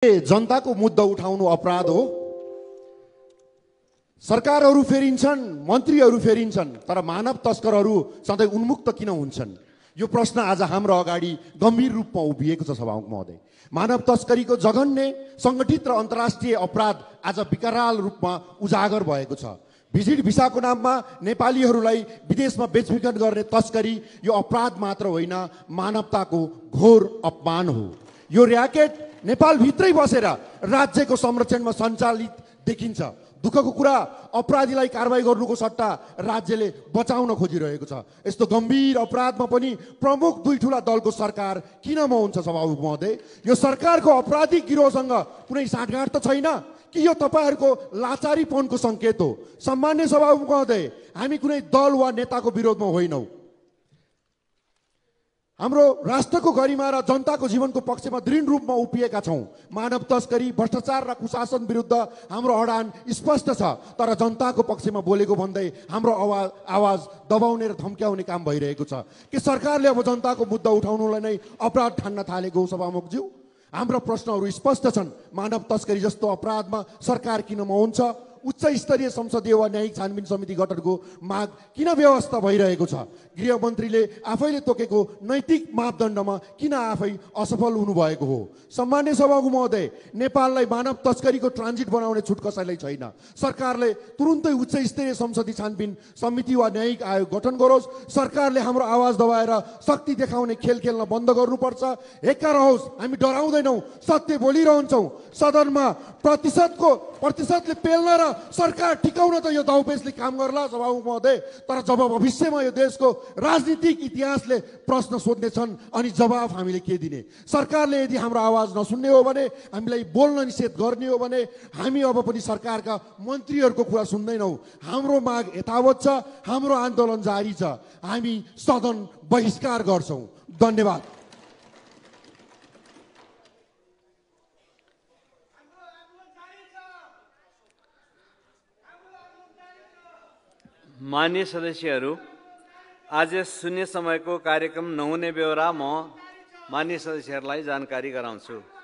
जनताको मुद्दा उठाउनु अपराध हो। सरकारहरू फेरिन्छन्, मन्त्रीहरू फेरिन्छन्, तर मानव तस्करहरू सधैँ उन्मुक्त किन हुन्छन्? यो प्रश्न आज हाम्रो अगाडि गम्भीर रूपमा उभिएको छ सभामुख महोदय। मानव तस्करीको जघन्य सङ्गठित र अन्तर्राष्ट्रिय अपराध आज विकराल रूपमा उजागर भएको छ। भिजिट भिसाको नाममा नेपालीहरूलाई विदेशमा बेचबिखन गर्ने तस्करी यो अपराध मात्र होइन, मानवताको घोर अपमान हो। यो र्याकेट नेपालभित्रै बसेर राज्यको संरक्षणमा सञ्चालित देखिन्छ। दुःखको कुरा, अपराधीलाई कारबाही गर्नुको सट्टा राज्यले बचाउन खोजिरहेको छ। यस्तो गम्भीर अपराधमा पनि प्रमुख दुई ठुला दलको सरकार किन मौन छ सभामुख महोदय? यो सरकारको अपराधिक गिरोहसँग कुनै साँठगाँठ त छैन कि यो तपाईहरूको लाचारीपनको सङ्केत हो? सम्मान्य सभामुख महोदय, हामी कुनै दल वा नेताको विरोधमा होइनौँ। हाम्रो राष्ट्रको गरिमा र जनताको जीवनको पक्षमा दृढ रूपमा उभिएका छौँ। मानव तस्करी, भ्रष्टाचार र कुशासन विरुद्ध हाम्रो अडान स्पष्ट छ, तर जनताको पक्षमा बोलेको भन्दै हाम्रो आवाज दबाउने र धम्क्याउने काम भइरहेको छ। के सरकारले अब जनताको मुद्दा उठाउनुलाई नै अपराध ठान्न थालेको हो सभामुखज्यू? हाम्रा प्रश्नहरू स्पष्ट छन्। मानव तस्करी जस्तो अपराधमा सरकार किन मौन छ? उच्च स्तरीय संसदीय वा न्यायिक छानबिन समिति गठनको माग किन व्यवस्था भइरहेको छ? गृहमन्त्रीले आफैले तोकेको नैतिक मापदण्डमा किन आफै असफल हुनुभएको हो? सम्मान्य सभामुख महोदय, नेपाललाई मानव तस्करीको ट्रान्जिट बनाउने छुट कसैलाई छैन। सरकारले तुरुन्तै उच्च स्तरीय संसदीय छानबिन समिति वा न्यायिक आयोग गठन गरोस्। सरकारले हाम्रो आवाज दबाएर शक्ति देखाउने खेल खेल्न बन्द गर्नुपर्छ। एका रहोस्, हामी डराउँदैनौँ, सत्य बोलिरहन्छौँ। सदनमा प्रतिशतले पेल्न र सरकार टिकाउन त यो दाउपेचले काम गर्ला सभामुख महोदय, तर जब भविष्यमा यो देशको राजनीतिक इतिहासले प्रश्न सोध्नेछन् अनि जवाफ हामीले के दिने? सरकारले यदि हाम्रो आवाज नसुन्ने हो भने, हामीलाई बोल्न निषेध गर्ने हो भने, हामी अब पनि सरकारका मन्त्रीहरूको कुरा सुन्दैनौँ। हाम्रो माग यथावत छ, हाम्रो आन्दोलन जारी छ। हामी सदन बहिष्कार गर्छौँ। धन्यवाद। मान्य सदस्यहरू, आज शून्य समयको कार्यक्रम नहुने बेहोरा म मान्य सदस्यहरूलाई जानकारी गराउँछु।